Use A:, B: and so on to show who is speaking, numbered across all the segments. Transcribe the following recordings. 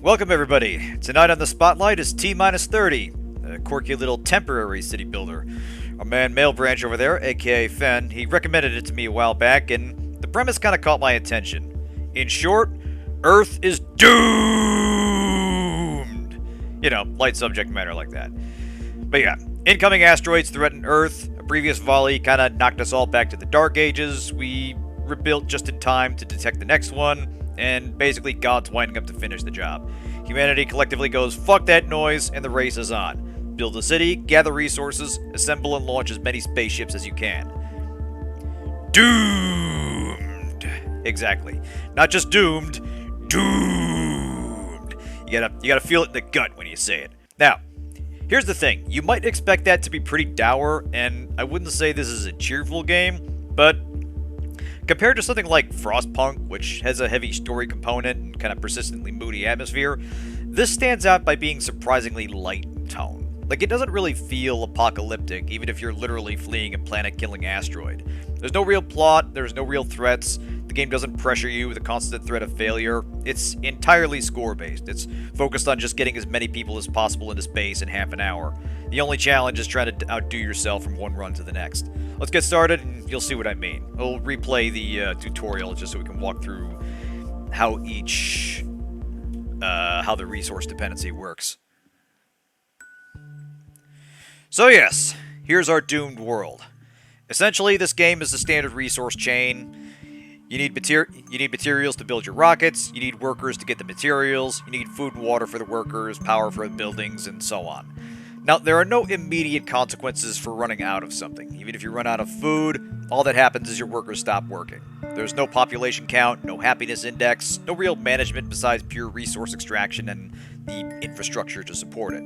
A: Welcome everybody. Tonight on the spotlight is T-30, a quirky little temporary city builder. Our man Mailbranch over there, aka Fen, he recommended it to me a while back, and the premise kind of caught my attention. In short, Earth is doomed! You know, light subject matter like that. But yeah, incoming asteroids threaten Earth. A previous volley kind of knocked us all back to the Dark Ages. We rebuilt just in time to detect the next one, and basically God's winding up to finish the job. Humanity collectively goes, fuck that noise, and the race is on. Build a city, gather resources, assemble and launch as many spaceships as you can. Doomed! Exactly. Not just doomed, doomed! You gotta feel it in the gut when you say it. Now, here's the thing. You might expect that to be pretty dour, and I wouldn't say this is a cheerful game, but compared to something like Frostpunk, which has a heavy story component and kind of persistently moody atmosphere, this stands out by being surprisingly light in tone. Like, it doesn't really feel apocalyptic, even if you're literally fleeing a planet-killing asteroid. There's no real plot, there's no real threats, the game doesn't pressure you with a constant threat of failure. It's entirely score-based. It's focused on just getting as many people as possible into space in half an hour. The only challenge is trying to outdo yourself from one run to the next. Let's get started, and you'll see what I mean. I'll replay the tutorial just so we can walk through how how the resource dependency works. So yes, here's our doomed world. Essentially, this game is a standard resource chain. You need materials to build your rockets, you need workers to get the materials, you need food and water for the workers, power for the buildings, and so on. Now, there are no immediate consequences for running out of something. Even if you run out of food, all that happens is your workers stop working. There's no population count, no happiness index, no real management besides pure resource extraction and the infrastructure to support it.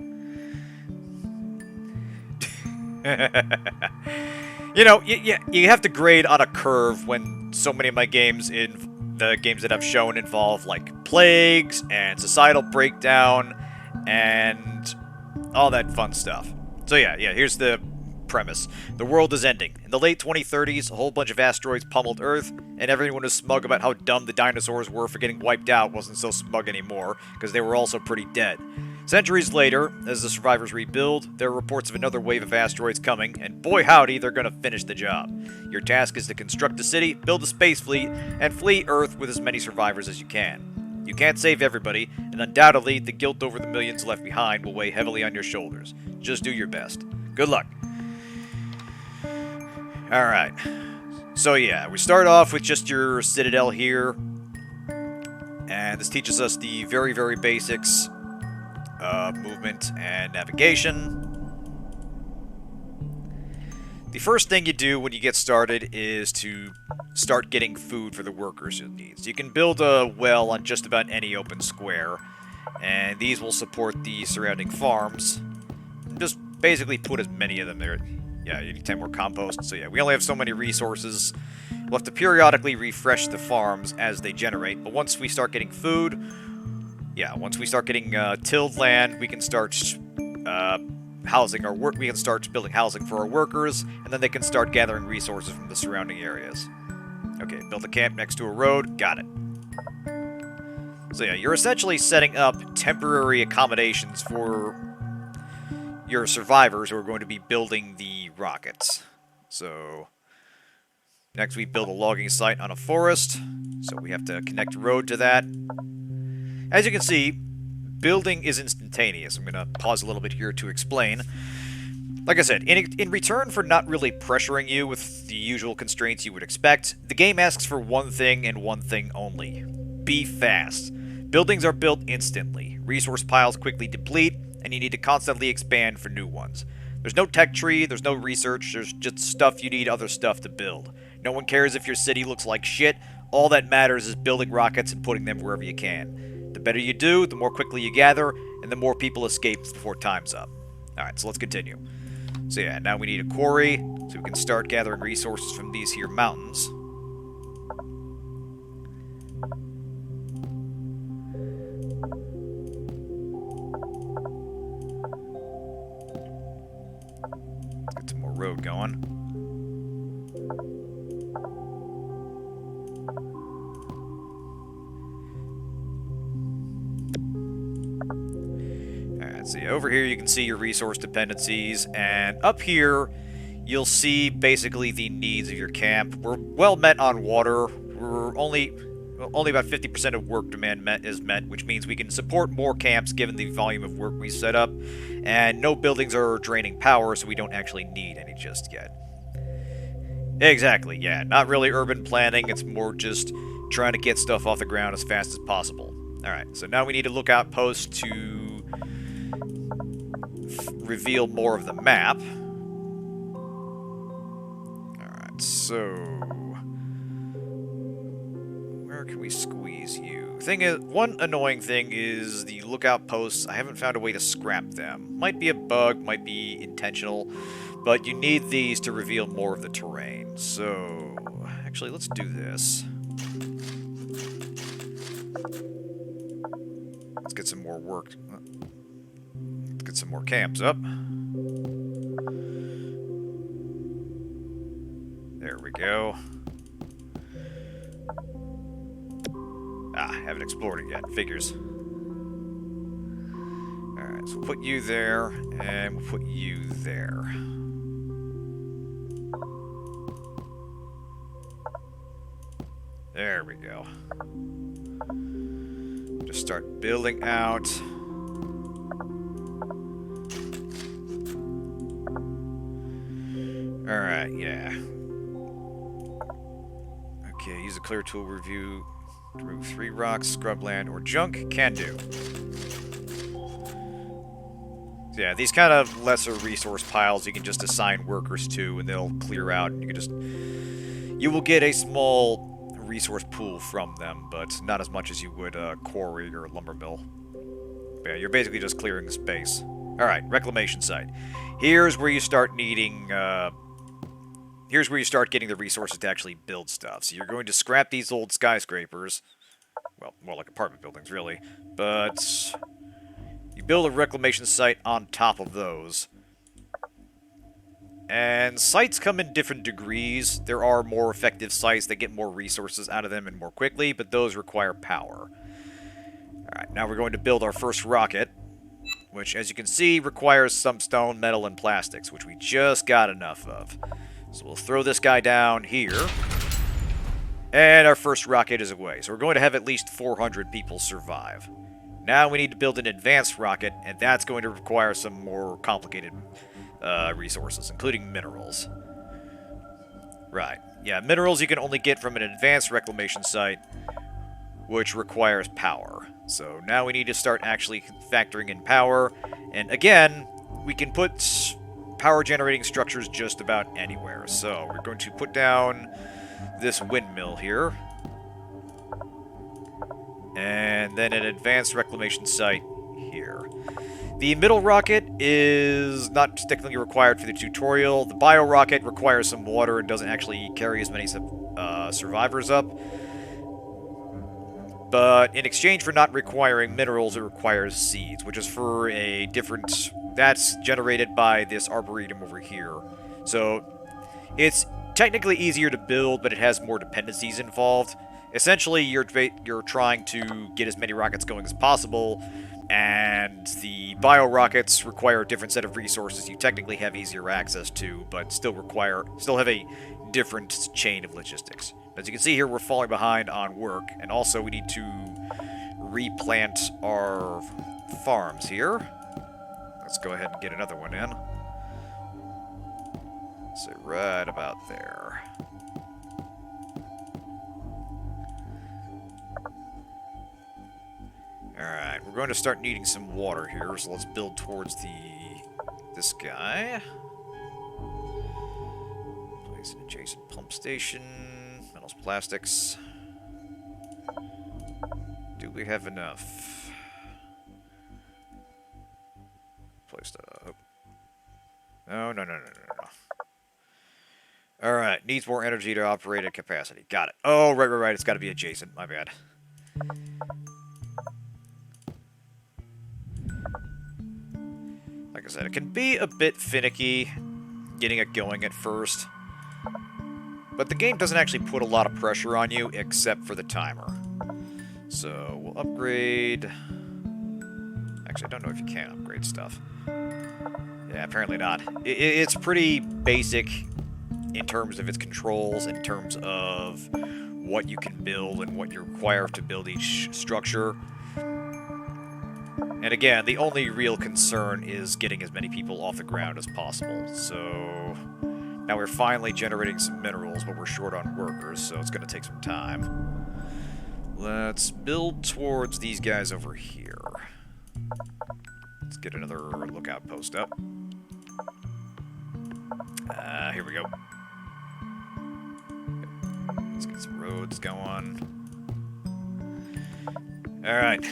A: You know, you have to grade on a curve when so many of my games, in the games that I've shown, involve like plagues and societal breakdown and all that fun stuff. So yeah, here's the premise. The world is ending. In the late 2030s, a whole bunch of asteroids pummeled Earth, and everyone was smug about how dumb the dinosaurs were for getting wiped out wasn't so smug anymore, because they were also pretty dead. Centuries later, as the survivors rebuild, there are reports of another wave of asteroids coming, and boy howdy, they're gonna finish the job. Your task is to construct a city, build a space fleet, and flee Earth with as many survivors as you can. You can't save everybody, and undoubtedly, the guilt over the millions left behind will weigh heavily on your shoulders. Just do your best. Good luck. Alright. So yeah, we start off with just your citadel here, and this teaches us the very, very basics of movement and navigation. The first thing you do when you get started is to start getting food for the workers you'll need. So you can build a well on just about any open square, and these will support the surrounding farms. Just basically put as many of them there. Yeah, you need 10 more compost, so yeah, we only have so many resources. We'll have to periodically refresh the farms as they generate, but once we start getting food, once we start getting tilled land, we can start we can start building housing for our workers, and then they can start gathering resources from the surrounding areas. Okay, build a camp next to a road, got it. So yeah, you're essentially setting up temporary accommodations for your survivors who are going to be building the rockets. So next we build a logging site on a forest, so we have to connect a road to that. As you can see, building is instantaneous. I'm going to pause a little bit here to explain. Like I said, in return for not really pressuring you with the usual constraints you would expect, the game asks for one thing and one thing only. Be fast. Buildings are built instantly. Resource piles quickly deplete, and you need to constantly expand for new ones. There's no tech tree, there's no research, there's just stuff you need other stuff to build. No one cares if your city looks like shit. All that matters is building rockets and putting them wherever you can. The better you do, the more quickly you gather, and the more people escape before time's up. Alright, so let's continue. So yeah, now we need a quarry, so we can start gathering resources from these here mountains. Let's get some more road going. So yeah, over here you can see your resource dependencies, and up here you'll see basically the needs of your camp. We're well met on water. We're only about 50% of work demand is met, which means we can support more camps given the volume of work we set up, and no buildings are draining power, so we don't actually need any just yet. Exactly, yeah. Not really urban planning, it's more just trying to get stuff off the ground as fast as possible. Alright, so now we need a lookout post to reveal more of the map. Alright, so where can we squeeze you? Thing is, one annoying thing is the lookout posts. I haven't found a way to scrap them. Might be a bug, might be intentional, but you need these to reveal more of the terrain. So, actually, let's do this. Let's get some more work. Let's get some more camps up. There we go. Ah, haven't explored it yet. Figures. Alright, so we'll put you there, and we'll put you there. There we go. Just start building out. Alright, yeah. Okay, use a clear tool review. Remove 3 rocks, scrubland, or junk. Can do. So yeah, these kind of lesser resource piles you can just assign workers to, and they'll clear out. And you can just... You will get a small resource pool from them, but not as much as you would a quarry or a lumber mill. But yeah, you're basically just clearing the space. Alright, reclamation site. Here's where you start needing... Here's where you start getting the resources to actually build stuff. So you're going to scrap these old skyscrapers. Well, more like apartment buildings, really. But you build a reclamation site on top of those. And sites come in different degrees. There are more effective sites that get more resources out of them and more quickly, but those require power. Alright, now we're going to build our first rocket, which, as you can see, requires some stone, metal, and plastics, which we just got enough of. So we'll throw this guy down here. And our first rocket is away. So we're going to have at least 400 people survive. Now we need to build an advanced rocket, and that's going to require some more complicated resources, including minerals. Right. Yeah, minerals you can only get from an advanced reclamation site, which requires power. So now we need to start actually factoring in power. And again, we can put power generating structures just about anywhere. So we're going to put down this windmill here. And then an advanced reclamation site here. The middle rocket is not technically required for the tutorial. The bio rocket requires some water and doesn't actually carry as many survivors up. But in exchange for not requiring minerals, it requires seeds, which is for a different... That's generated by this arboretum over here. So it's technically easier to build, but it has more dependencies involved. Essentially, you're trying to get as many rockets going as possible, and the bio rockets require a different set of resources you technically have easier access to, but still have a different chain of logistics. As you can see here, we're falling behind on work, and also we need to replant our farms here. Let's go ahead and get another one in. So right about there. Alright, we're going to start needing some water here, so let's build towards this guy. Place an adjacent pump station. Metals, plastics. Do we have enough? Place to... No. Alright, needs more energy to operate at capacity. Got it. Oh, right. It's got to be adjacent. My bad. Like I said, it can be a bit finicky getting it going at first. But the game doesn't actually put a lot of pressure on you, except for the timer. So, we'll upgrade... Actually, I don't know if you can upgrade stuff. Yeah, apparently not. It's pretty basic in terms of its controls, in terms of what you can build and what you require to build each structure. And again, the only real concern is getting as many people off the ground as possible. So now we're finally generating some minerals, but we're short on workers, so it's going to take some time. Let's build towards these guys over here. Let's get another lookout post up. Here we go. Let's get some roads going. Alright.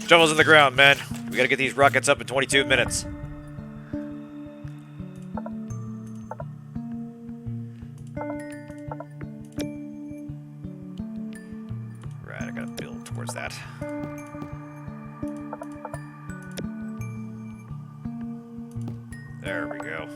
A: Shovels in the ground, man. We gotta get these rockets up in 22 minutes. Right, I gotta build towards that. There we go.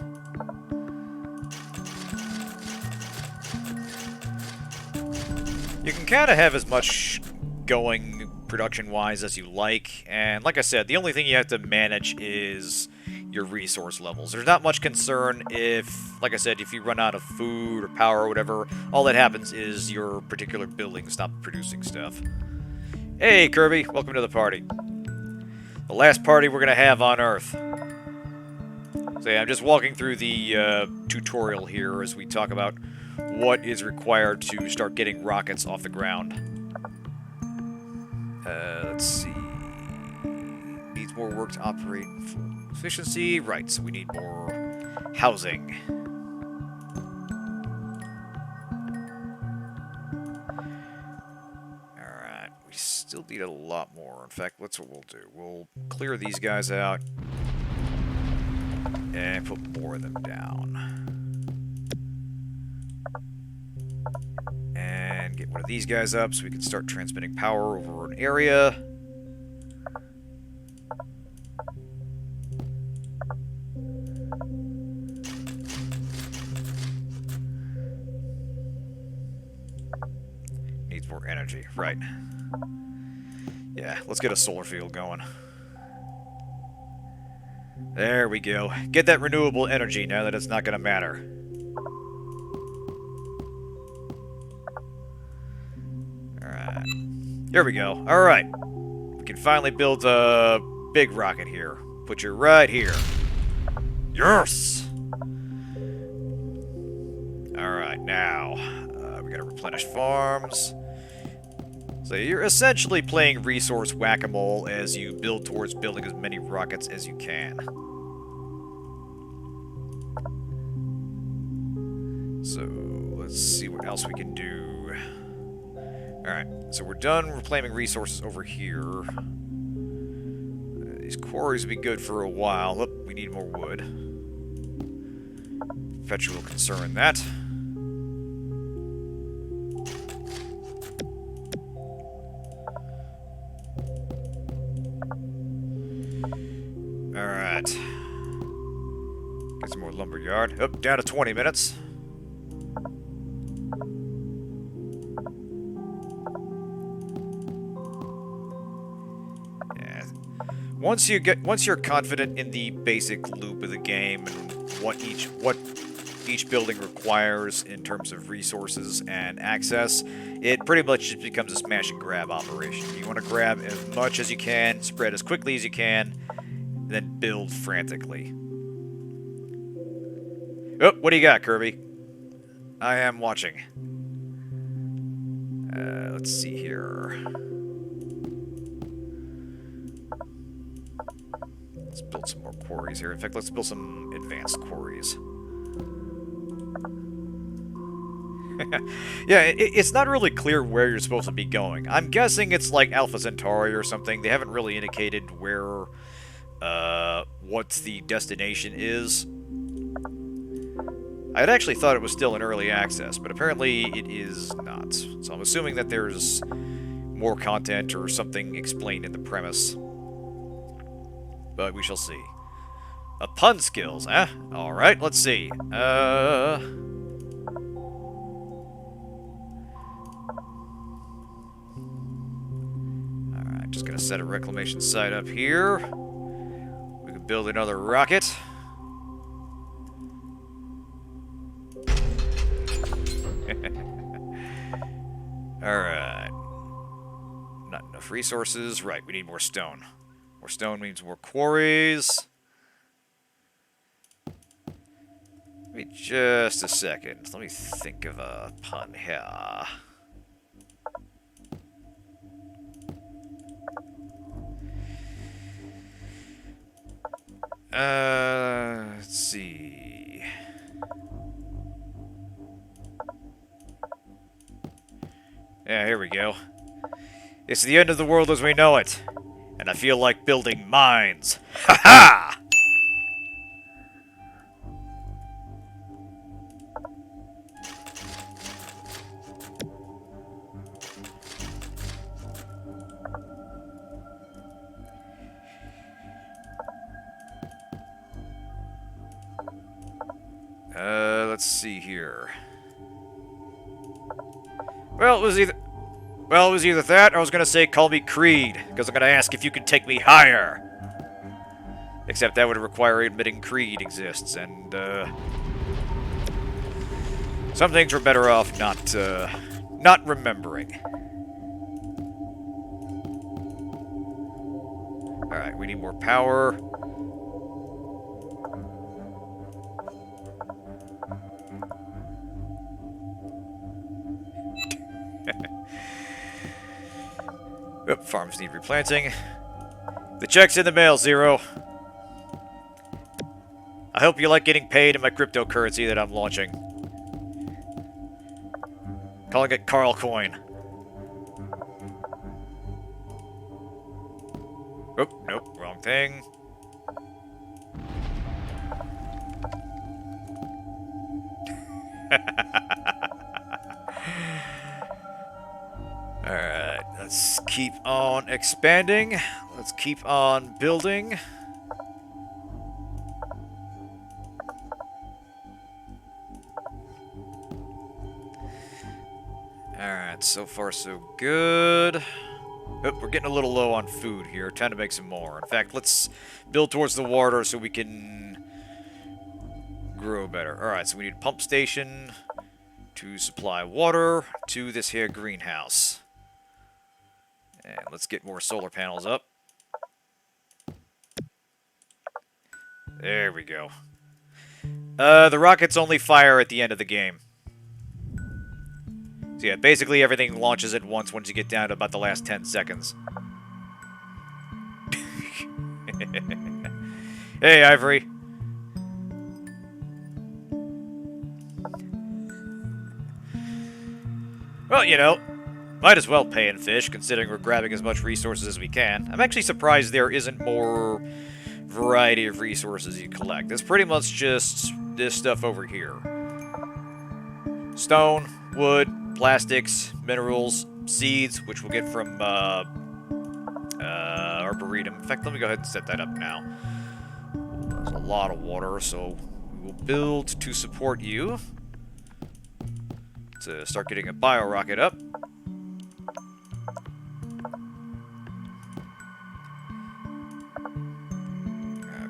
A: You can kind of have as much going production-wise as you like, and like I said, the only thing you have to manage is your resource levels. There's not much concern if, like I said, if you run out of food or power or whatever, all that happens is your particular building stops producing stuff. Hey, Kirby, welcome to the party. The last party we're going to have on Earth. So yeah, I'm just walking through the tutorial here as we talk about what is required to start getting rockets off the ground. Let's see. Needs more work to operate full efficiency. Right, so we need more housing. Alright, we still need a lot more. In fact, that's what we'll do. We'll clear these guys out and put more of them down. And get one of these guys up so we can start transmitting power over an area. Needs more energy, right. Yeah, let's get a solar field going. There we go. Get that renewable energy now that it's not going to matter. Alright. Here we go. Alright. We can finally build a big rocket here. Put you right here. Yes! Alright, now we gotta replenish farms. So you're essentially playing resource whack-a-mole as you build towards building as many rockets as you can. So let's see what else we can do. Alright, so we're done reclaiming resources over here. These quarries will be good for a while. Oh, we need more wood. Perpetual concern that. Alright. Get some more lumberyard. Up, down to 20 minutes. Yeah. Once you're confident in the basic loop of the game and what each building requires in terms of resources and access, it pretty much just becomes a smash and grab operation. You want to grab as much as you can, spread as quickly as you can, then build frantically. Oh, what do you got, Kirby? I am watching. Let's see here. Let's build some more quarries here. In fact, let's build some advanced quarries. Yeah, it's not really clear where you're supposed to be going. I'm guessing it's like Alpha Centauri or something. They haven't really indicated where, what the destination is. I had actually thought it was still in early access, but apparently it is not. So I'm assuming that there's more content or something explained in the premise. But we shall see. Pun skills, eh? Alright, let's see. Alright, just gonna gonna set a reclamation site up here. We can build another rocket. Alright. Not enough resources. Right, we need more stone. More stone means more quarries. Give me just a second. Let me think of a pun here. Let's see. Yeah, here we go. It's the end of the world as we know it. And I feel like building mines. Ha ha! Let's see here. Well, it was either that, or I was gonna say call me Creed, because I'm gonna ask if you can take me higher. Except that would require admitting Creed exists, and some things are better off not remembering. Alright, we need more power. Oop, farms need replanting. The check's in the mail, Zero. I hope you like getting paid in my cryptocurrency that I'm launching. Calling it Carl Coin. Oop, nope, wrong thing. Alright, let's keep on expanding. Let's keep on building. Alright, so far so good. Oh, we're getting a little low on food here. Time to make some more. In fact, let's build towards the water so we can grow better. Alright, so we need a pump station to supply water to this here greenhouse. And let's get more solar panels up. There we go. The rockets only fire at the end of the game. So yeah, basically everything launches at once you get down to about the last 10 seconds. Hey, Ivory. Well, you know, might as well pay in fish, considering we're grabbing as much resources as we can. I'm actually surprised there isn't more variety of resources you collect. It's pretty much just this stuff over here. Stone, wood, plastics, minerals, seeds, which we'll get from Arboretum. In fact, let me go ahead and set that up now. There's a lot of water, so we will build to support you. To start getting a bio-rocket up.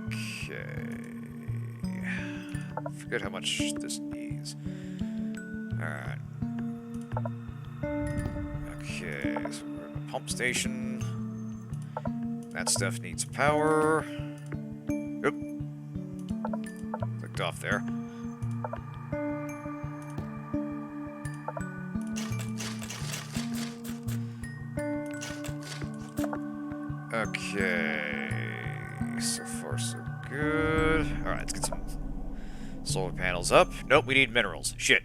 A: Okay. Forget how much this needs. Alright. Okay, so we're at a pump station. That stuff needs power. Oop. Clicked off there. Okay, so far so good. Alright, let's get some solar panels up. Nope, we need minerals. Shit.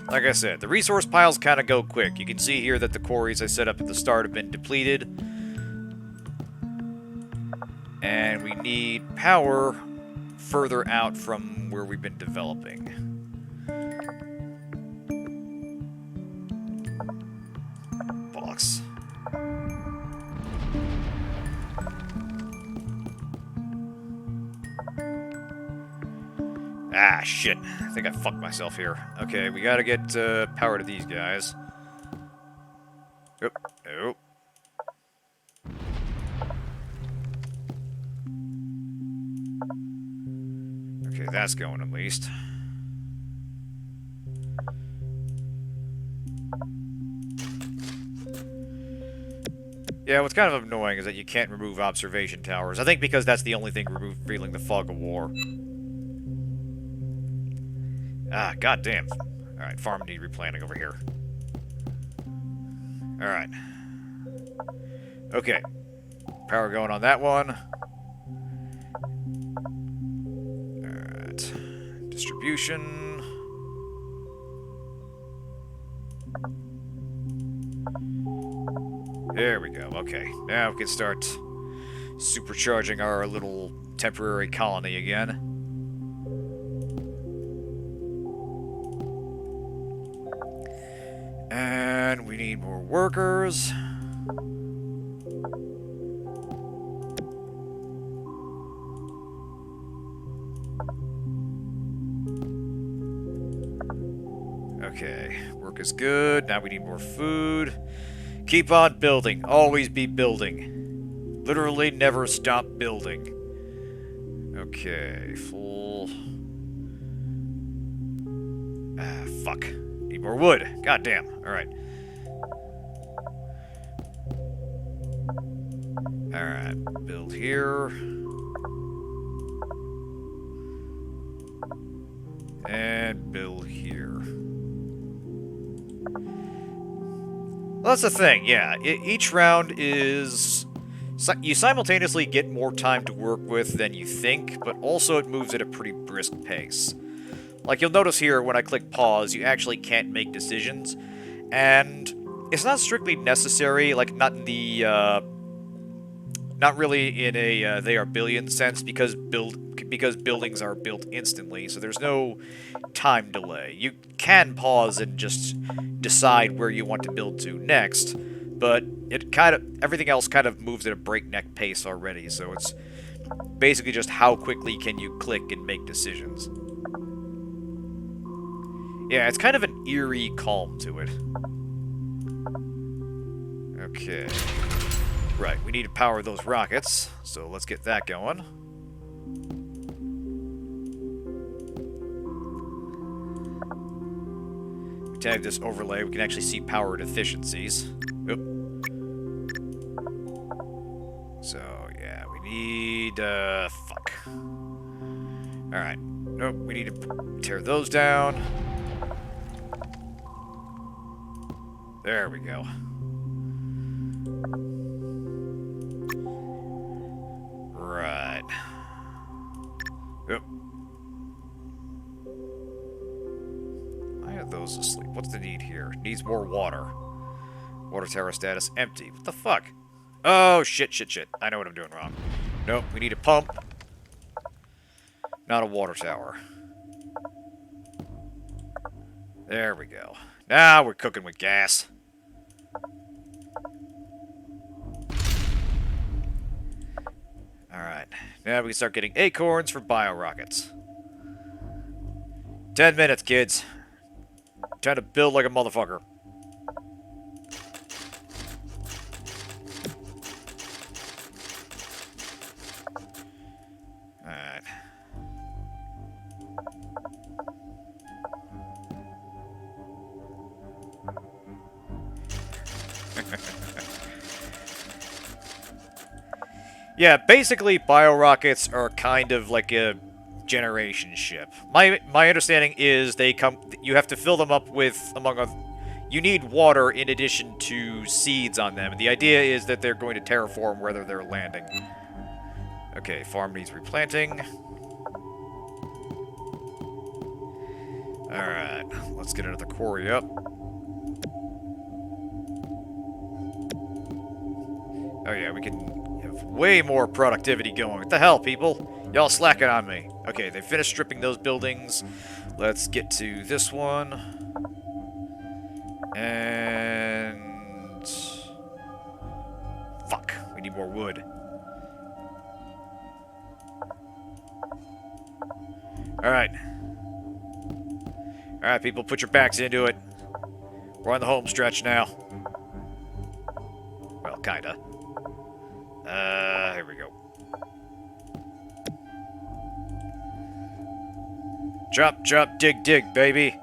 A: Like I said, the resource piles kind of go quick. You can see here that the quarries I set up at the start have been depleted. And we need power further out from where we've been developing. Box. Ah, shit. I think I fucked myself here. Okay, we gotta get power to these guys. Oh, oh. Okay, that's going at least. Yeah, what's kind of annoying is that you can't remove observation towers. I think because that's the only thing revealing the fog of war. Ah, goddamn. Alright, farm need replanting over here. Alright. Okay. Power going on that one. Alright. Distribution. There we go. Okay. Now we can start supercharging our little temporary colony again. And we need more workers. Okay, work is good. Now we need more food. Keep on building. Always be building. Literally never stop building. Okay, full... Ah, fuck. Need more wood. Goddamn. Alright. Alright, build here. And build here. Well, that's the thing, yeah. Each round is... You simultaneously get more time to work with than you think, but also it moves at a pretty brisk pace. Like, you'll notice here, when I click pause, you actually can't make decisions. And it's not strictly necessary, like, not in the, not really in a, they are billion sense, because buildings are built instantly, so there's no time delay. You can pause and just decide where you want to build to next, but everything else kind of moves at a breakneck pace already, so it's basically just how quickly can you click and make decisions. Yeah, it's kind of an eerie calm to it. Okay. Right, we need to power those rockets, so let's get that going. We tag this overlay, we can actually see power deficiencies. Oop. So, yeah, we need, fuck. Alright. Nope, we need to tear those down. There we go. Right. Yep. Why are those asleep? What's the need here? Needs more water. Water tower status empty. What the fuck? Oh, shit, shit, shit. I know what I'm doing wrong. Nope, we need a pump. Not a water tower. There we go. Now we're cooking with gas. Alright. Now we can start getting acorns for bio-rockets. 10 minutes, kids. Time to build like a motherfucker. Alright. Yeah, basically bio-rockets are kind of like a generation ship. My understanding is you have to fill them up with, among other, you need water in addition to seeds on them. And the idea is that they're going to terraform whether they're landing. Okay, farm needs replanting. Alright, let's get another quarry up. Oh yeah, we can have way more productivity going. What the hell, people? Y'all slacking on me. Okay, they finished stripping those buildings. Let's get to this one. And... fuck, we need more wood. Alright. Alright, people, put your backs into it. We're on the home stretch now. Well, kinda. Here we go. Chop, chop, dig, dig, baby.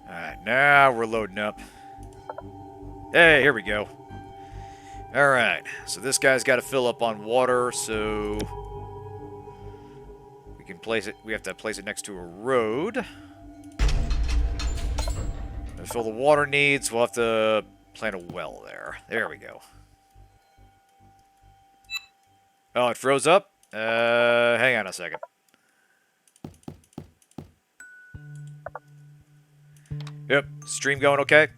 A: Alright, now we're loading up. Hey, here we go. Alright, so this guy's got to fill up on water, so we can place it. We have to place it next to a road. To fill the water needs, we'll have to plant a well there. There we go. Oh, it froze up? Hang on a second. Yep, stream going okay?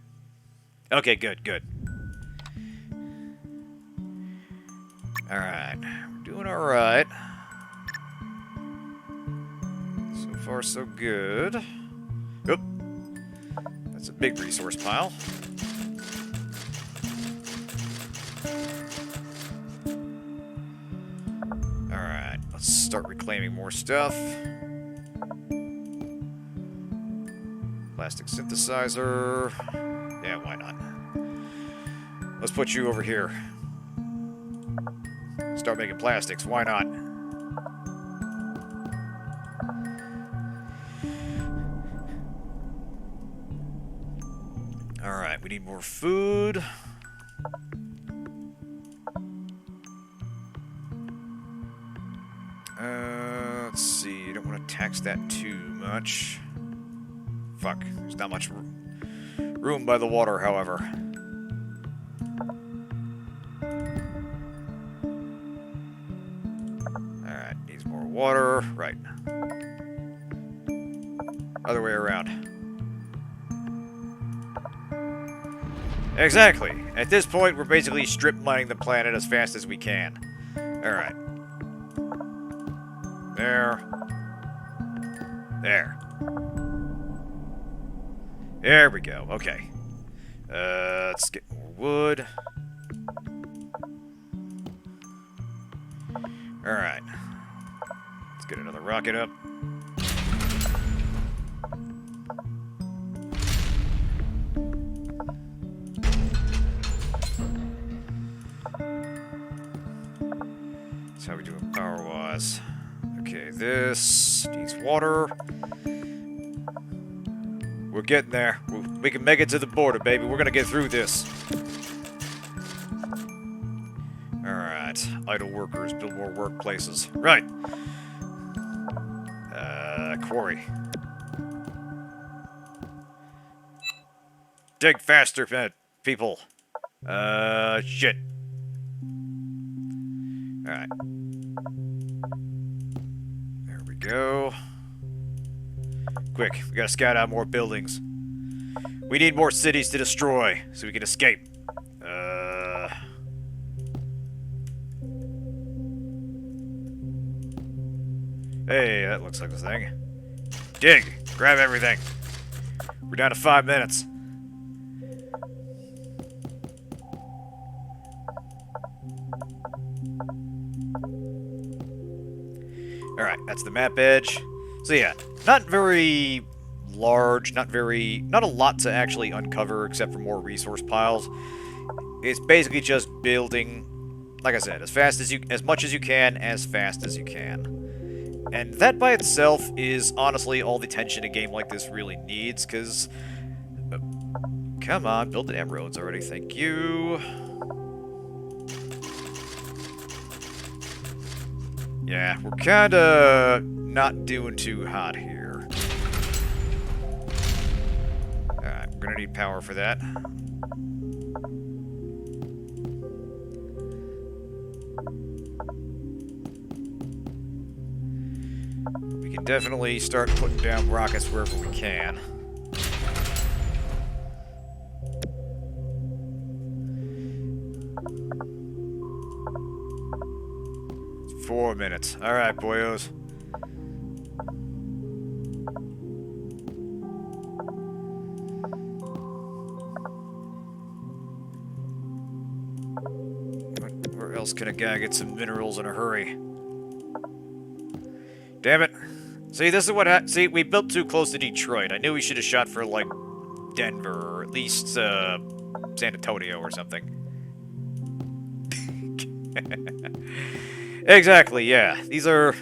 A: Okay, good, good. Alright, we're doing alright. So far, so good. Oop. That's a big resource pile. Alright, let's start reclaiming more stuff. Plastic synthesizer. Yeah, why not? Let's put you over here. Start making plastics, why not? Alright, we need more food. Let's see, you don't want to tax that too much. Fuck, there's not much room by the water, however. Alright, needs more water. Right. Other way around. Exactly. At this point, we're basically strip mining the planet as fast as we can. Alright. There. There. There we go. Okay. Let's get more wood. Alright. Let's get another rocket up. That's how we do it power-wise. Okay, this needs water. We're getting there. We can make it to the border, baby. We're gonna get through this. Alright. Idle workers build more workplaces. Right. Quarry. Dig faster, people. Shit. Alright. There we go. Quick, we gotta scout out more buildings. We need more cities to destroy, so we can escape. Hey, that looks like the thing. Dig! Grab everything. We're down to 5 minutes. Alright, that's the map edge. So yeah, not very large, not a lot to actually uncover except for more resource piles. It's basically just building, like I said, as much as you can, as fast as you can. And that by itself is honestly all the attention a game like this really needs, because come on, build the emeralds already, thank you. Yeah, we're kinda not doing too hot here. Alright, we're gonna need power for that. We can definitely start putting down rockets wherever we can. It's 4 minutes. Alright, boyos. else can a guy get some minerals in a hurry? Damn it. See, this is what see, we built too close to Detroit. I knew we should have shot for, like, Denver, or at least, San Antonio or something. Exactly, yeah. These are...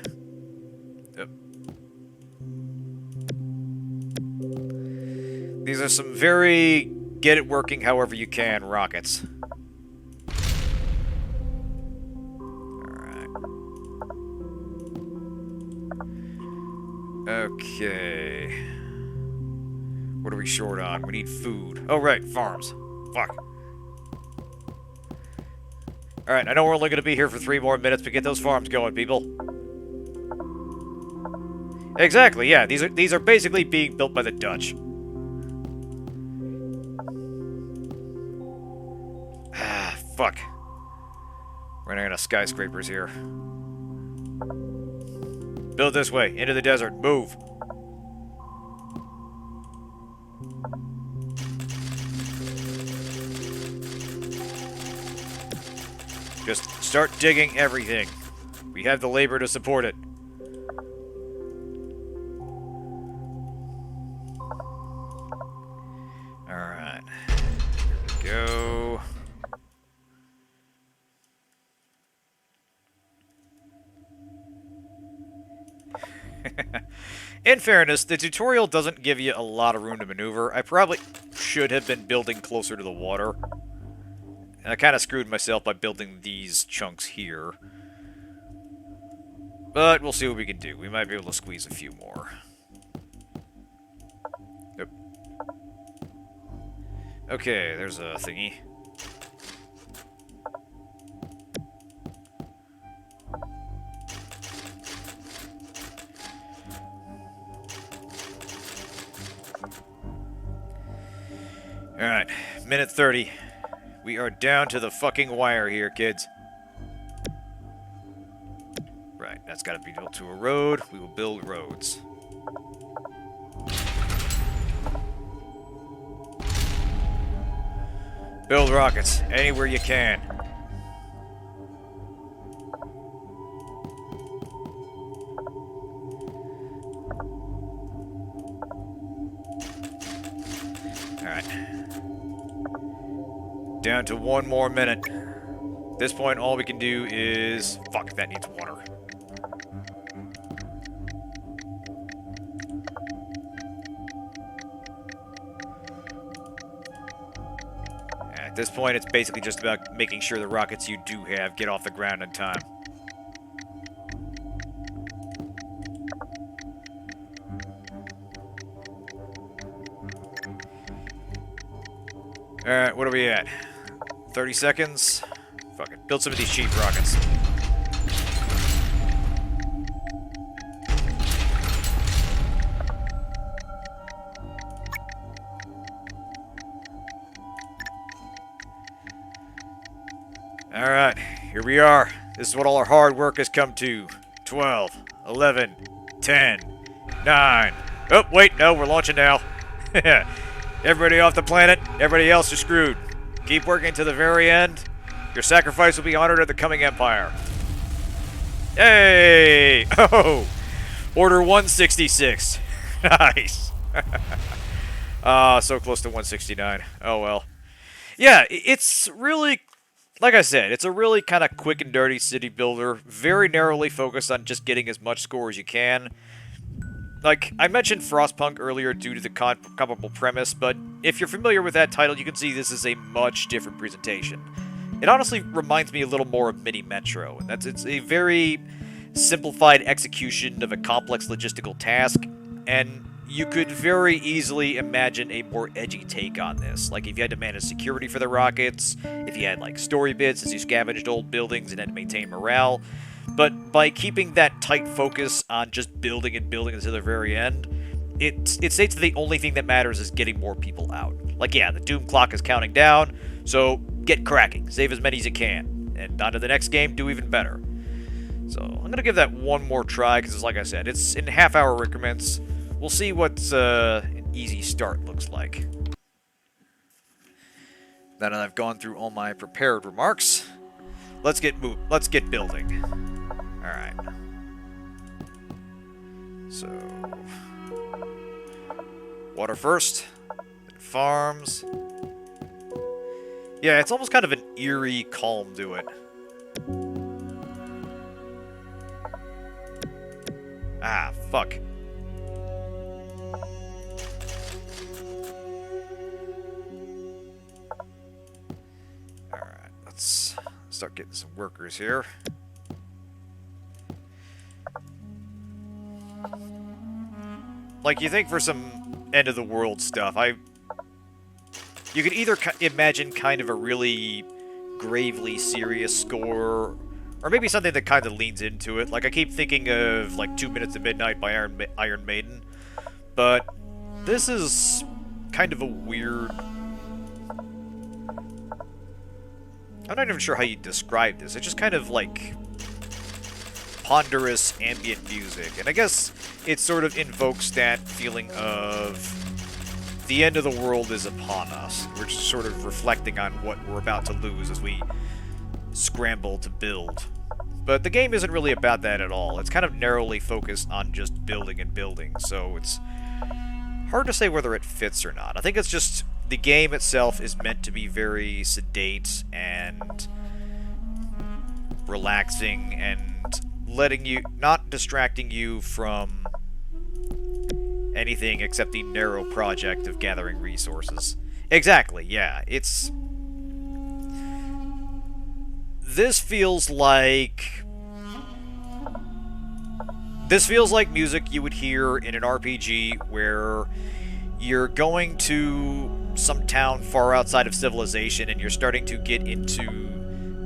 A: These are some very get it working however you can rockets. Alright. Okay. What are we short on? We need food. Oh, right, farms. Fuck. Alright, I know we're only going to be here for 3 more minutes, but get those farms going, people. Exactly, yeah. These are basically being built by the Dutch. Ah, fuck. Running out of skyscrapers here. Build this way, into the desert. Move. Just start digging everything. We have the labor to support it. Alright. Go. In fairness, the tutorial doesn't give you a lot of room to maneuver. I probably should have been building closer to the water. And I kind of screwed myself by building these chunks here. But we'll see what we can do. We might be able to squeeze a few more. Yep. Okay, there's a thingy. Alright, minute 30. We are down to the fucking wire here, kids. Right, that's gotta be built to a road. We will build roads. Build rockets anywhere you can. Alright. Down to 1 more minute. At this point, all we can do is... Fuck, that needs water. At this point, it's basically just about making sure the rockets you do have get off the ground in time. Alright, what are we at? 30 seconds? Fuck it. Build some of these cheap rockets. Alright, here we are. This is what all our hard work has come to. 12, 11, 10, 9. Oh, wait, no, we're launching now. Everybody off the planet, everybody else is screwed. Keep working to the very end. Your sacrifice will be honored at the coming empire. Hey! Oh! Order 166. Nice. So close to 169. Oh well. Yeah, it's really, like I said, it's a really kind of quick and dirty city builder. Very narrowly focused on just getting as much score as you can. Like, I mentioned Frostpunk earlier due to the comparable premise, but if you're familiar with that title, you can see this is a much different presentation. It honestly reminds me a little more of Mini Metro, and it's a very simplified execution of a complex logistical task, and you could very easily imagine a more edgy take on this. Like, if you had to manage security for the rockets, if you had, like, story bits as you scavenged old buildings and had to maintain morale. But by keeping that tight focus on just building and building until the very end, it states that the only thing that matters is getting more people out. Like, yeah, the doom clock is counting down, so get cracking. Save as many as you can. And on to the next game, do even better. So, I'm going to give that one more try, because like I said, it's in half-hour increments. We'll see what an easy start looks like. Now that I've gone through all my prepared remarks, Let's get building. All right. So, water first, then farms. Yeah, it's almost kind of an eerie calm to it. Ah, fuck. Alright, let's start getting some workers here. Like, you think for some end-of-the-world stuff, you could either imagine kind of a really gravely serious score, or maybe something that kind of leans into it. Like, I keep thinking of, like, 2 Minutes to Midnight by Iron Maiden. But this is kind of a weird... I'm not even sure how you describe this. It's just kind of, like, ponderous ambient music. And I guess it sort of invokes that feeling of the end of the world is upon us. We're just sort of reflecting on what we're about to lose as we scramble to build. But the game isn't really about that at all. It's kind of narrowly focused on just building and building, so it's hard to say whether it fits or not. I think it's just the game itself is meant to be very sedate and relaxing and letting you, not distracting you from anything except the narrow project of gathering resources. Exactly, yeah. This feels like music you would hear in an RPG where you're going to some town far outside of civilization and you're starting to get into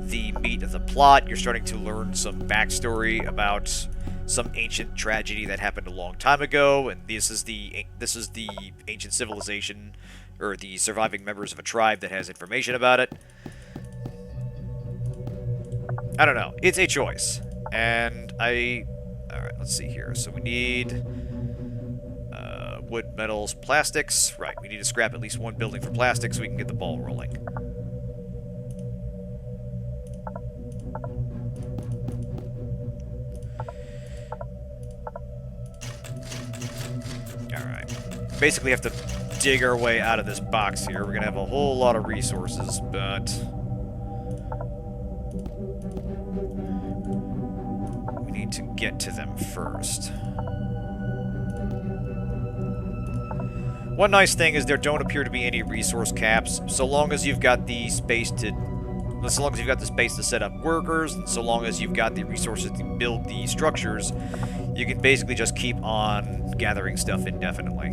A: the meat of the plot. You're starting to learn some backstory about some ancient tragedy that happened a long time ago, and this is the ancient civilization, or the surviving members of a tribe that has information about it. I don't know. It's a choice. And alright, let's see here. So we need wood, metals, plastics. Right, we need to scrap at least one building for plastic so we can get the ball rolling. Alright. Basically have to dig our way out of this box here. We're gonna have a whole lot of resources, but we need to get to them first. One nice thing is there don't appear to be any resource caps, so long as you've got the space to set up workers, and so long as you've got the resources to build the structures, you can basically just keep on gathering stuff indefinitely.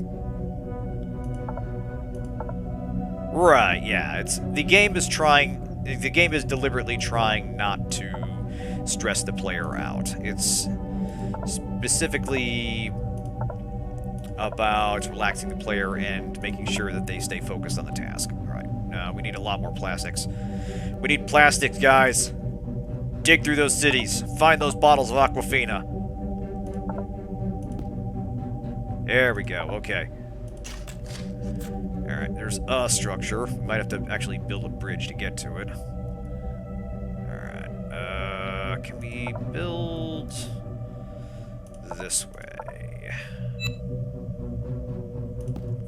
A: Right, yeah, the game is deliberately trying not to stress the player out. It's specifically about relaxing the player and making sure that they stay focused on the task. Alright, we need a lot more plastics. We need plastics, guys! Dig through those cities. Find those bottles of Aquafina. There we go, okay. Alright, there's a structure. We might have to actually build a bridge to get to it. Alright, can we build this way?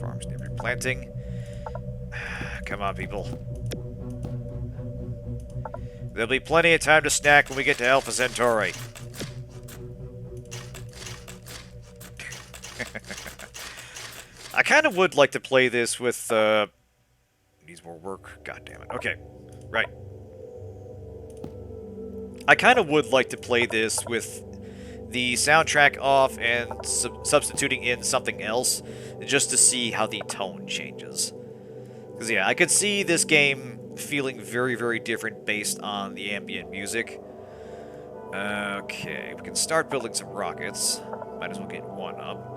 A: Farms need replanting. Come on, people. There'll be plenty of time to snack when we get to Alpha Centauri. I kind of would like to play this with, needs more work. God damn it. Okay. Right. I kind of would like to play this with the soundtrack off and substituting in something else, just to see how the tone changes. Because, yeah, I could see this game feeling very, very different based on the ambient music. Okay, we can start building some rockets. Might as well get one up.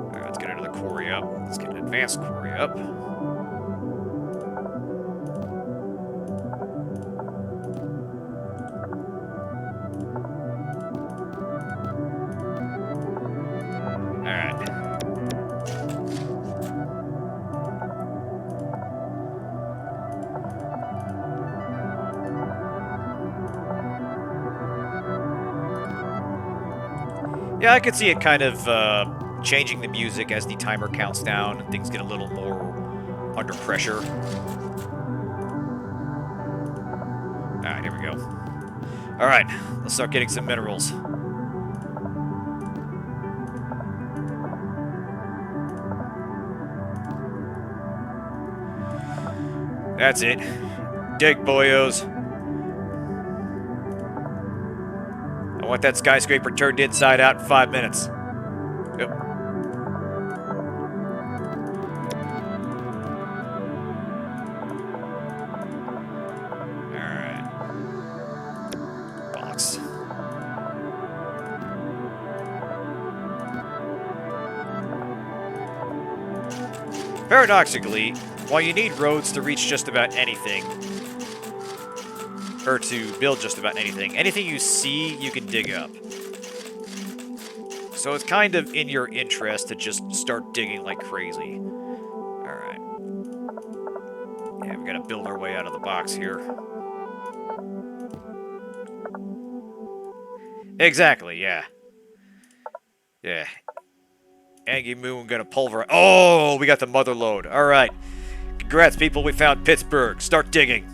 A: Alright, let's get another quarry up. Let's get an advanced quarry up. Yeah, I could see it kind of changing the music as the timer counts down and things get a little more under pressure. Alright, here we go. Alright, let's start getting some minerals. That's it. Dig, boyos. I want that skyscraper turned inside out in 5 minutes. Yep. Alright. Box. Paradoxically, while you need roads to reach just about anything, or to build just about anything, anything you see, you can dig up. So it's kind of in your interest to just start digging like crazy. Alright. Yeah, we gotta build our way out of the box here. Exactly, yeah. Yeah. Angie Moon gonna pulverize. Oh, we got the mother lode. Alright. Congrats, people. We found Pittsburgh. Start digging.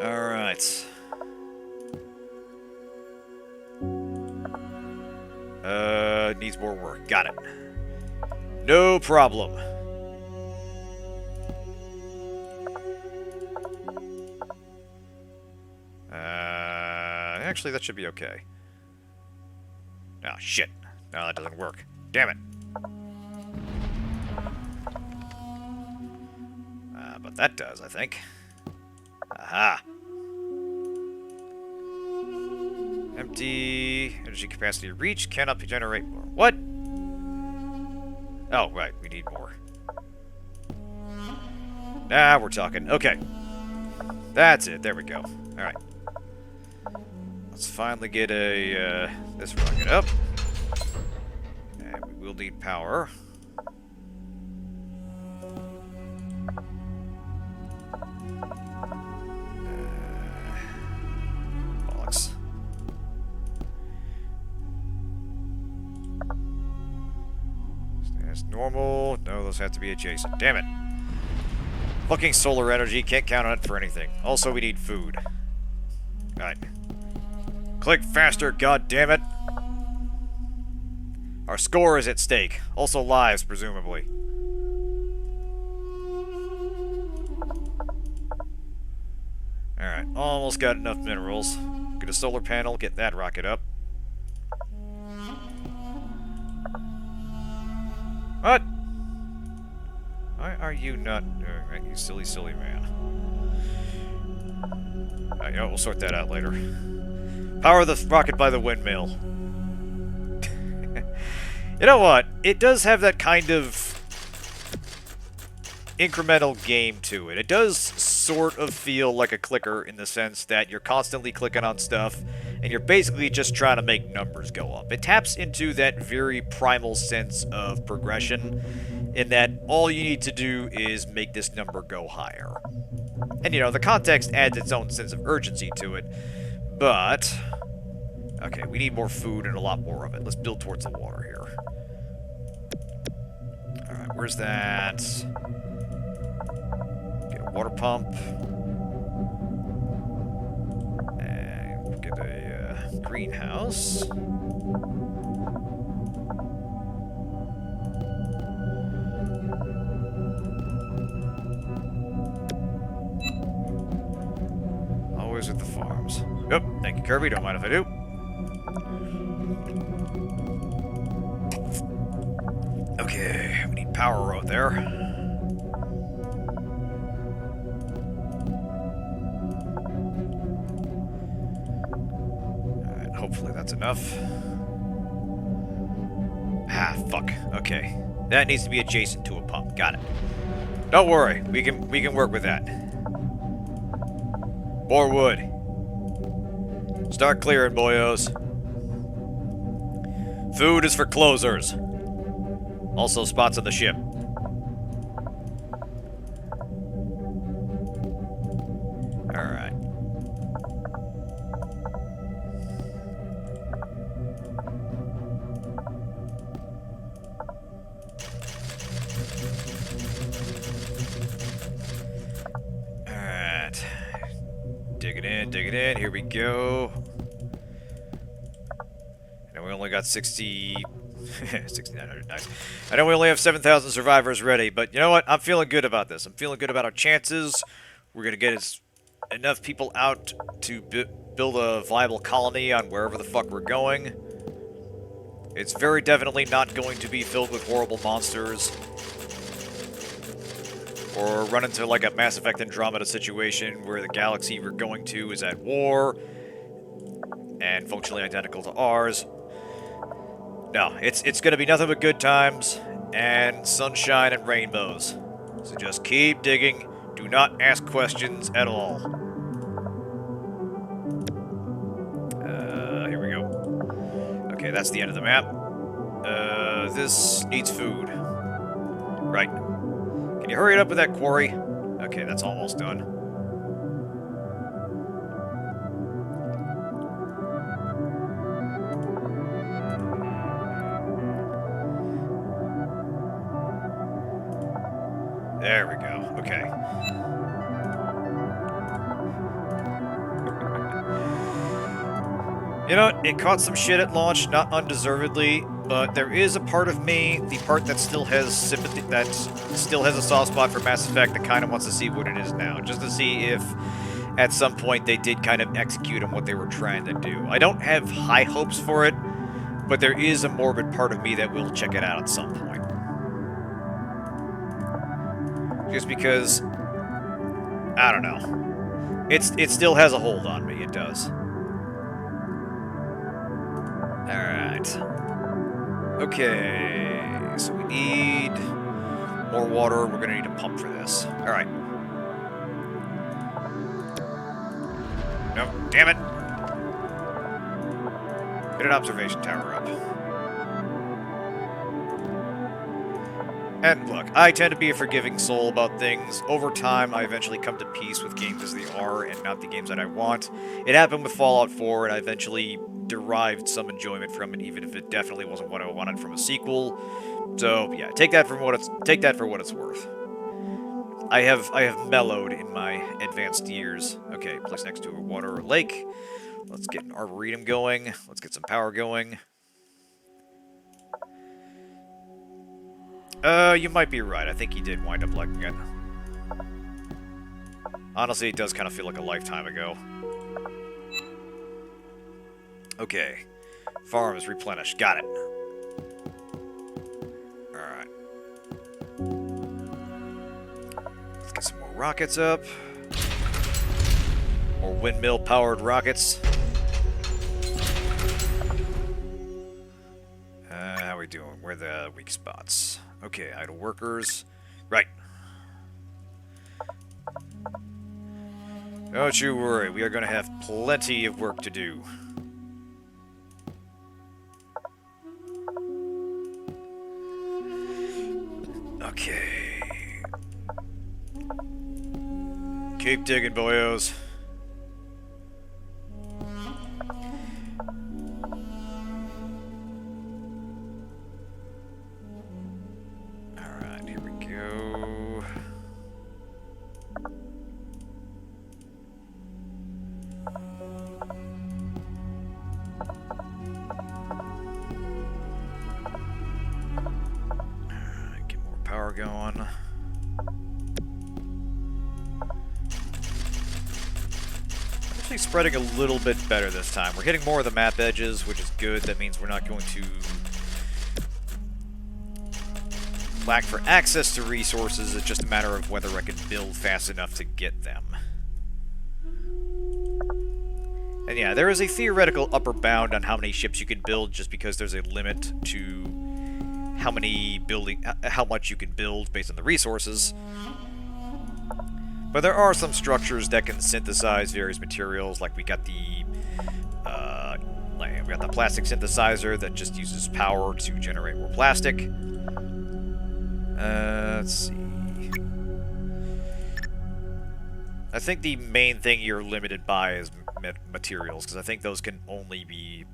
A: Alright. Needs more work. Got it. No problem. Actually, that should be okay. Oh, shit. No, that doesn't work. Damn it. But that does, I think. Aha. Empty energy capacity reach cannot be generate more. What? Oh, right. We need more. Now we're talking. Okay. That's it. There we go. Alright. Let's finally get a, this rocket up. And we will need power. Bollocks. That's normal. No, those have to be adjacent. Damn it. Fucking solar energy. Can't count on it for anything. Also, we need food. Alright. Click faster, goddammit! Our score is at stake. Also lives, presumably. Alright, almost got enough minerals. Get a solar panel, get that rocket up. What? Why are you not doing that, you silly, silly man? Alright, you know, we'll sort that out later. Power the rocket by the windmill. You know what? It does have that kind of incremental game to it. It does sort of feel like a clicker in the sense that you're constantly clicking on stuff and you're basically just trying to make numbers go up. It taps into that very primal sense of progression in that all you need to do is make this number go higher. And, you know, the context adds its own sense of urgency to it, but... Okay, we need more food and a lot more of it. Let's build towards the water here. Alright, where's that? Get a water pump. And we'll get a greenhouse. Always at the farms. Yep, thank you, Kirby. Don't mind if I do. Okay, we need power road there. Alright, hopefully that's enough. Ah, fuck. Okay. That needs to be adjacent to a pump. Got it. Don't worry, we can work with that. More wood. Start clearing, boyos. Food is for closers. Also spots on the ship. Alright. Alright. Dig it in, here we go. And we only got 6,900, nice. I know we only have 7,000 survivors ready, but you know what? I'm feeling good about this. I'm feeling good about our chances. We're gonna get enough people out to build a viable colony on wherever the fuck we're going. It's very definitely not going to be filled with horrible monsters. Or run into like a Mass Effect Andromeda situation where the galaxy we're going to is at war and functionally identical to ours. No, it's going to be nothing but good times and sunshine and rainbows. So just keep digging. Do not ask questions at all. Here we go. Okay, that's the end of the map. This needs food. Right. Can you hurry it up with that quarry? Okay, that's almost done. There we go. Okay. You know, it caught some shit at launch, not undeservedly, but there is a part of me, the part that still has sympathy, that still has a soft spot for Mass Effect, that kind of wants to see what it is now, just to see if at some point they did kind of execute on what they were trying to do. I don't have high hopes for it, but there is a morbid part of me that will check it out at some point. Just because, I don't know, it still has a hold on me, it does. Alright. Okay, so we need more water. We're gonna need a pump for this. Alright. No, damn it! Get an observation tower up. And look, I tend to be a forgiving soul about things. Over time, I eventually come to peace with games as they are and not the games that I want. It happened with Fallout 4, and I eventually derived some enjoyment from it, even if it definitely wasn't what I wanted from a sequel. So yeah, take that for what it's worth. I have mellowed in my advanced years. Okay, place next to a water or lake. Let's get an arboretum going. Let's get some power going. You might be right. I think he did wind up liking it. Honestly, it does kind of feel like a lifetime ago. Okay. Farm is replenished. Got it. Alright. Let's get some more rockets up. More windmill-powered rockets. How are we doing? Where are the weak spots? Okay, idle workers. Right. Don't you worry. We are going to have plenty of work to do. Okay. Keep digging, boyos. Alright, here we go. Get more power going. Actually spreading a little bit better this time. We're hitting more of the map edges, which is good. That means we're not going to lack for access to resources. It's just a matter of whether I can build fast enough to get them. And yeah, there is a theoretical upper bound on how many ships you can build, just because there's a limit to how much you can build based on the resources. But there are some structures that can synthesize various materials, like we got the plastic synthesizer that just uses power to generate more plastic. Let's see. I think the main thing you're limited by is materials, because I think those can only be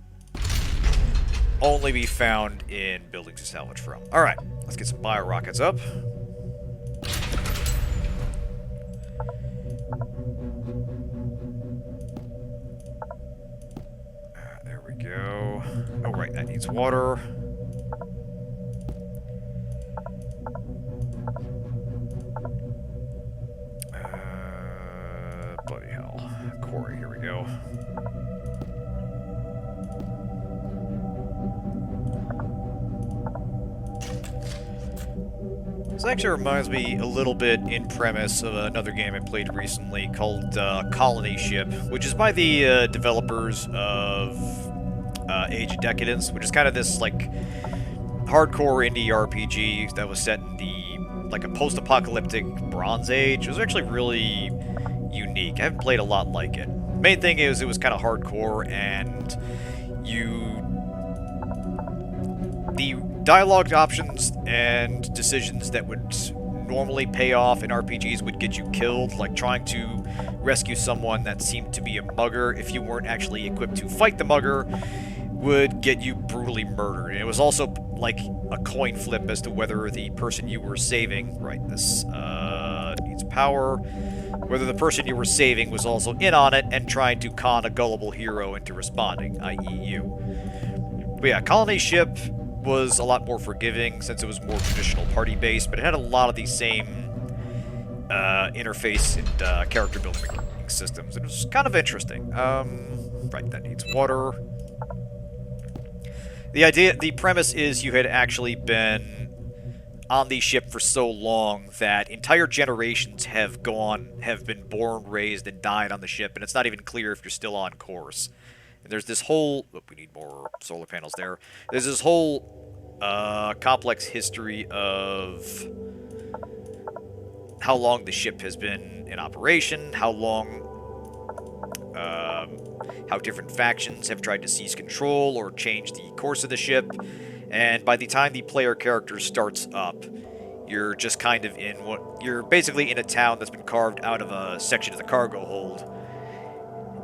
A: found in buildings to salvage from. All right, let's get some bio rockets up. There we go. Oh, right, that needs water. Bloody hell. Quarry, here we go. This actually reminds me a little bit in premise of another game I played recently called Colony Ship, which is by the developers of Age of Decadence, which is kind of this, like, hardcore indie RPG that was set in a post-apocalyptic Bronze Age. It was actually really unique. I haven't played a lot like it. Main thing is it was kind of hardcore, and the dialogue options and decisions that would normally pay off in RPGs would get you killed, like trying to rescue someone that seemed to be a mugger if you weren't actually equipped to fight the mugger would get you brutally murdered. And it was also like a coin flip as to whether the person you were saving, right, this needs power, whether the person you were saving was also in on it and trying to con a gullible hero into responding, i.e. you. But yeah, Colony Ship was a lot more forgiving since it was more traditional party-based, but it had a lot of these same interface and character building systems. It was kind of interesting. Right, that needs water. The premise is you had actually been on the ship for so long that entire generations have been born, raised, and died on the ship, and it's not even clear if you're still on course. And there's this whole... Oh, we need more solar panels there. There's this whole complex history of how long the ship has been in operation, how different factions have tried to seize control or change the course of the ship. And by the time the player character starts up, you're just kind of you're basically in a town that's been carved out of a section of the cargo hold.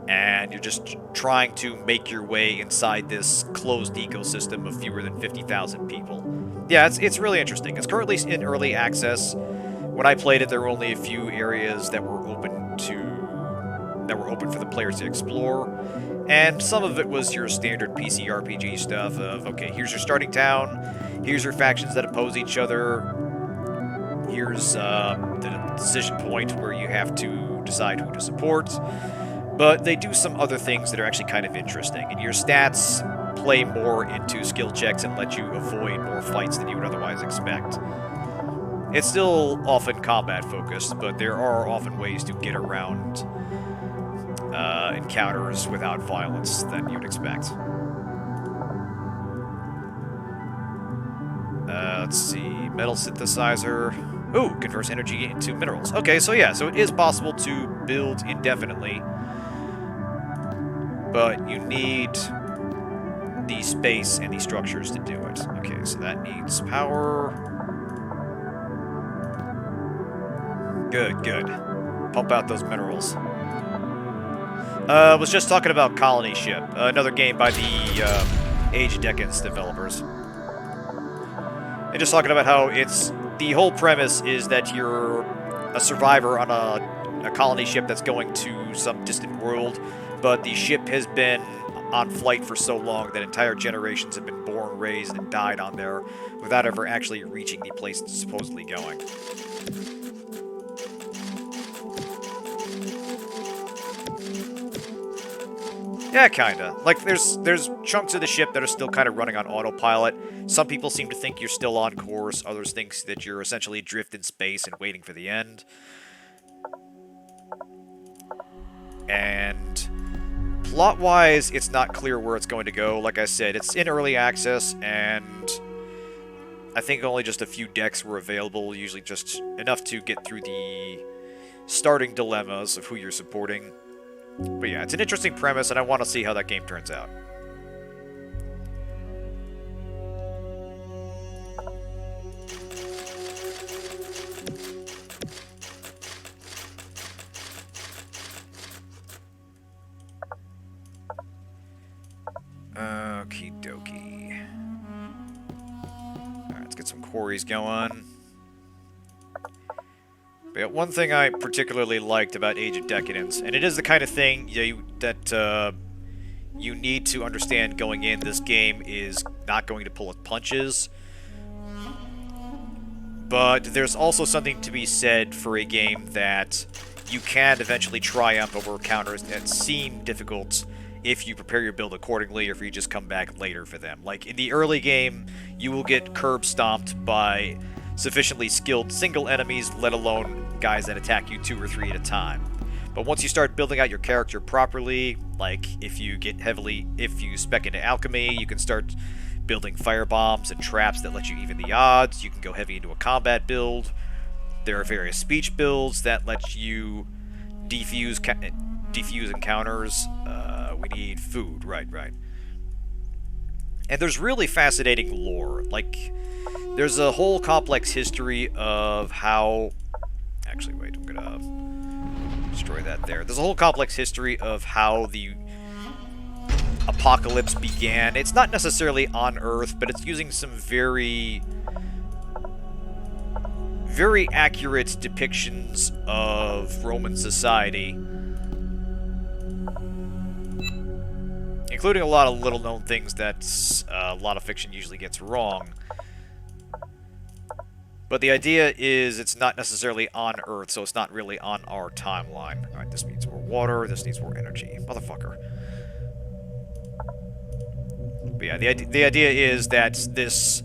A: And you're just trying to make your way inside this closed ecosystem of fewer than 50,000 people. Yeah, it's really interesting. It's currently in early access. When I played it, there were only a few areas that were open for the players to explore, and some of it was your standard PC RPG stuff of, okay, here's your starting town, here's your factions that oppose each other, here's the decision point where you have to decide who to support. But they do some other things that are actually kind of interesting, and your stats play more into skill checks and let you avoid more fights than you would otherwise expect. It's still often combat-focused, but there are often ways to get around encounters without violence than you'd expect. Let's see, metal synthesizer. Ooh, converts energy into minerals. Okay, so yeah, so it is possible to build indefinitely, but you need the space and the structures to do it. Okay, so that needs power. Good, good. Pump out those minerals. Was just talking about Colony Ship, another game by the Age of Decadence developers. And just talking about how the whole premise is that you're a survivor on a colony ship that's going to some distant world, but the ship has been on flight for so long that entire generations have been born, raised, and died on there without ever actually reaching the place it's supposedly going. Yeah, kinda. Like, there's chunks of the ship that are still kind of running on autopilot. Some people seem to think you're still on course, others think that you're essentially adrift in space and waiting for the end. And plot-wise, it's not clear where it's going to go. Like I said, it's in early access, and I think only just a few decks were available, usually just enough to get through the starting dilemmas of who you're supporting. But yeah, it's an interesting premise, and I want to see how that game turns out. quarries going. But one thing I particularly liked about Age of Decadence, and it is the kind of thing that you need to understand going in, this game is not going to pull its punches. But there's also something to be said for a game that you can eventually triumph over counters that seem difficult if you prepare your build accordingly, or if you just come back later for them. Like, in the early game, you will get curb stomped by sufficiently skilled single enemies, let alone guys that attack you 2 or 3 at a time. But once you start building out your character properly, like if you spec into alchemy, you can start building fire bombs and traps that let you even the odds. You can go heavy into a combat build. There are various speech builds that let you defuse encounters. We need food, right. And there's really fascinating lore. Like, there's a whole complex history of how... Actually, wait, I'm gonna destroy that there. There's a whole complex history of how the apocalypse began. It's not necessarily on Earth, but it's using some very accurate depictions of Roman society, including a lot of little-known things that a lot of fiction usually gets wrong. But the idea is it's not necessarily on Earth, so it's not really on our timeline. Alright, this needs more water, this needs more energy. Motherfucker. But yeah, the idea is that this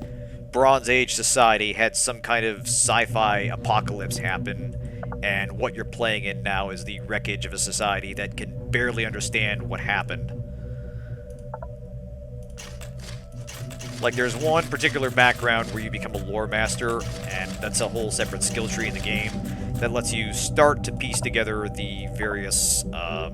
A: Bronze Age society had some kind of sci-fi apocalypse happen, and what you're playing in now is the wreckage of a society that can barely understand what happened. Like, there's one particular background where you become a lore master, and that's a whole separate skill tree in the game that lets you start to piece together the various, gotta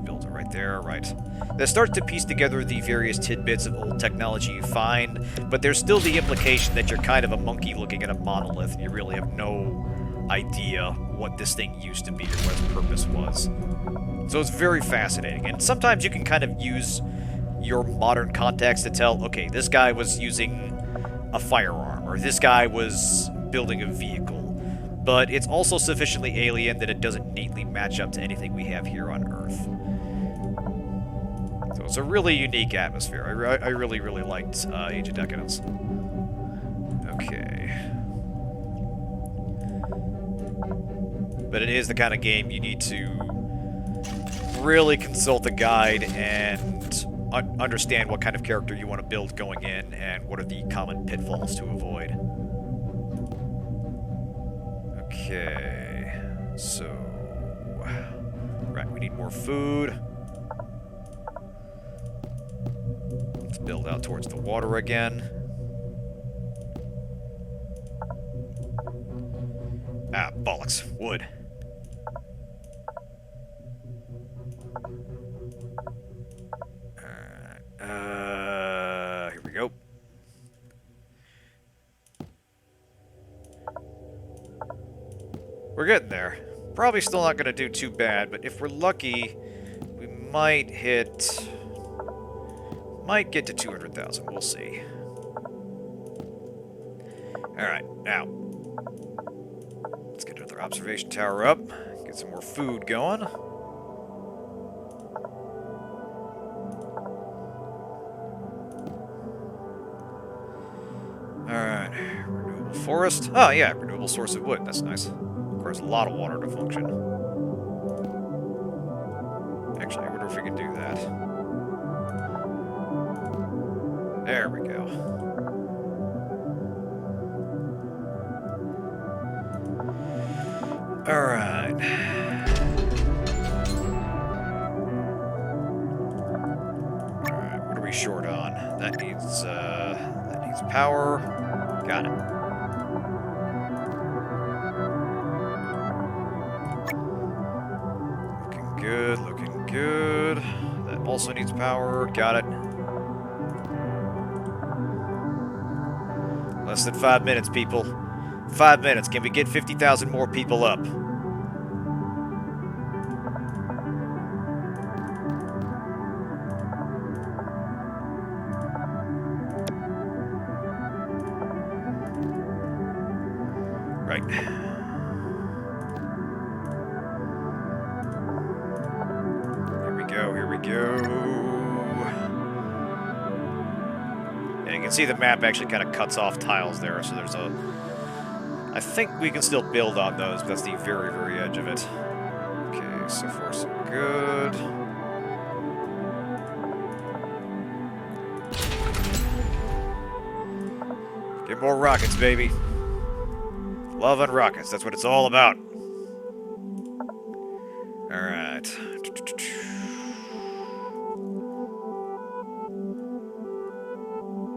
A: build it right there, right. That starts to piece together the various tidbits of old technology you find, but there's still the implication that you're kind of a monkey looking at a monolith, and you really have no idea what this thing used to be or what its purpose was. So it's very fascinating, and sometimes you can kind of use your modern context to tell, okay, this guy was using a firearm, or this guy was building a vehicle, but it's also sufficiently alien that it doesn't neatly match up to anything we have here on Earth. So it's a really unique atmosphere. I really, really liked Age of Decadence. Okay. But it is the kind of game you need to really consult the guide and understand what kind of character you want to build going in, and what are the common pitfalls to avoid. Okay, so... Right, we need more food. Let's build out towards the water again. Ah, bollocks. Wood. Here we go. We're getting there. Probably still not going to do too bad, but if we're lucky, we might hit... Might get to 200,000. We'll see. Alright, now. Let's get another observation tower up. Get some more food going. Alright, renewable forest. Oh yeah, renewable source of wood. That's nice. Requires a lot of water to function. Actually, I wonder if we can do that. There we go. Alright. Alright, what are we short on? That needs power. Got it. Looking good, looking good. That also needs power. Got it. Less than 5 minutes, people. 5 minutes. Can we get 50,000 more people up? Right. Here we go, here we go. Yeah, you can see the map actually kind of cuts off tiles there, so there's a... I think we can still build on those, but that's the very, very edge of it. Okay, so far so good. Get more rockets, baby. Love and rockets, that's what it's all about. Alright.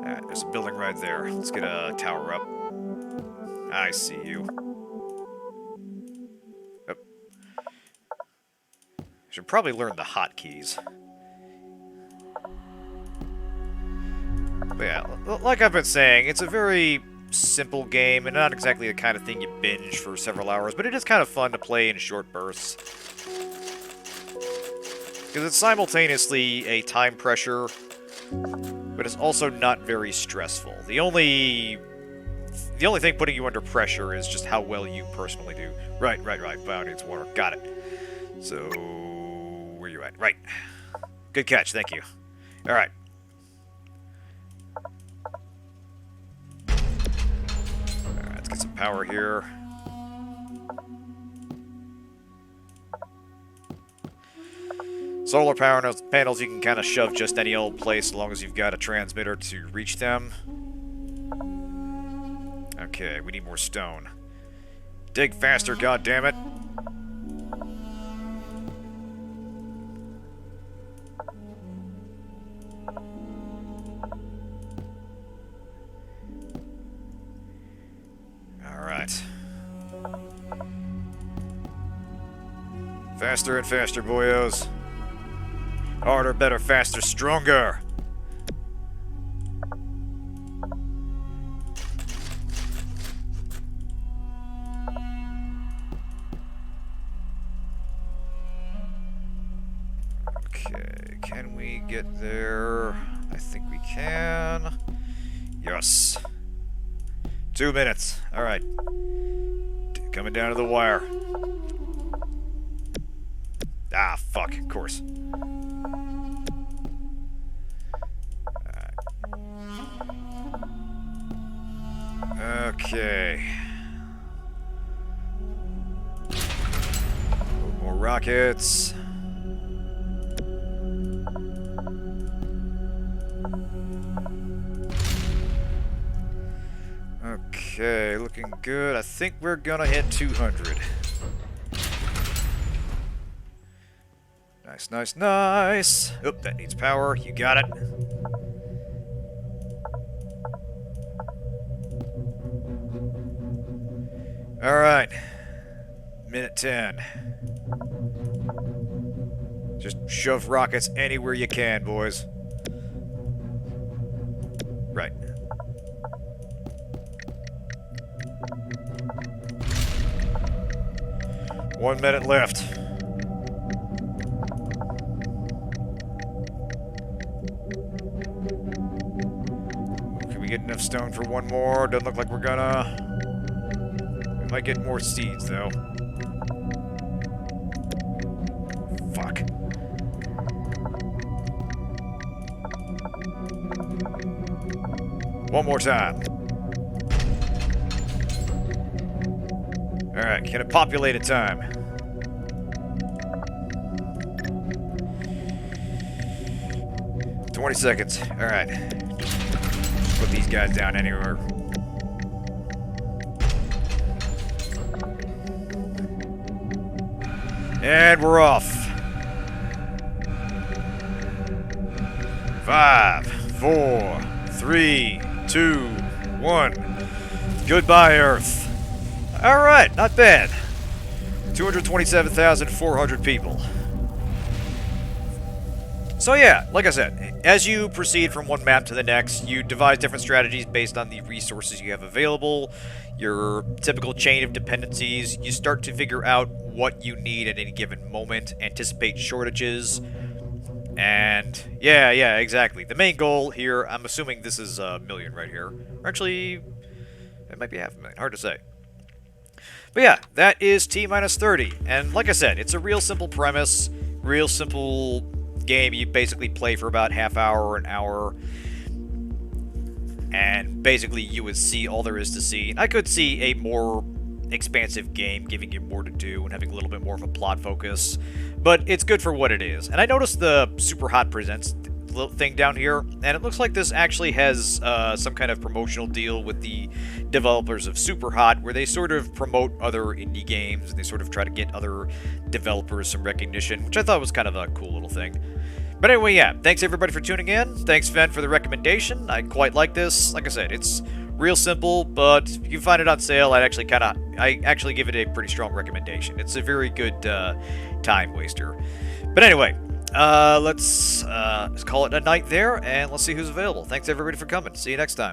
A: Alright, there's a building right there. Let's get a tower up. I see you. Oh. Should probably learn the hotkeys. But yeah, like I've been saying, it's a very simple game, and not exactly the kind of thing you binge for several hours, but it is kind of fun to play in short bursts. Because it's simultaneously a time pressure, but it's also not very stressful. The only thing putting you under pressure is just how well you personally do. Right. Bio needs water. Got it. So, where you at? Right. Good catch, thank you. Alright. Alright, let's get some power here. Solar power panels you can kind of shove just any old place as long as you've got a transmitter to reach them. Okay, we need more stone. Dig faster, goddammit! Alright. Faster and faster, boyos. Harder, better, faster, stronger! Okay, can we get there? I think we can. Yes. 2 minutes. Alright. Coming down to the wire. Ah, fuck, of course. Okay. More rockets. Okay, looking good. I think we're gonna hit 200. Nice, nice, nice. Oop, that needs power. You got it. Alright. Minute 10. Just shove rockets anywhere you can, boys. Right. One minute left. Can we get enough stone for one more? Doesn't look like we're gonna. We might get more seeds, though. Fuck. One more time. Alright, can it populate a time? $20 seconds. Alright. Put these guys down anywhere. And we're off. 5, 4, 3, 2, 1. Goodbye, Earth. Alright, not bad. 227,400 people. So yeah, like I said, as you proceed from one map to the next, you devise different strategies based on the resources you have available, your typical chain of dependencies. You start to figure out what you need at any given moment, anticipate shortages, and yeah, exactly. The main goal here, I'm assuming this is a million right here. Or actually, it might be 500,000, hard to say. But yeah, that is T-minus 30. And like I said, it's a real simple premise, real simple game. You basically play for about half hour or an hour. And basically you would see all there is to see. I could see a more expansive game giving you more to do and having a little bit more of a plot focus. But it's good for what it is. And I noticed the Super Hot Presents little thing down here, and it looks like this actually has some kind of promotional deal with the developers of Super Hot, where they sort of promote other indie games, and they sort of try to get other developers some recognition, which I thought was kind of a cool little thing. But anyway, yeah, thanks everybody for tuning in. Thanks, Fen, for the recommendation. I quite like this. Like I said, it's real simple, but if you find it on sale, I actually give it a pretty strong recommendation. It's a very good time waster. But anyway, let's call it a night there, and let's see who's available. Thanks everybody for coming. See you next time.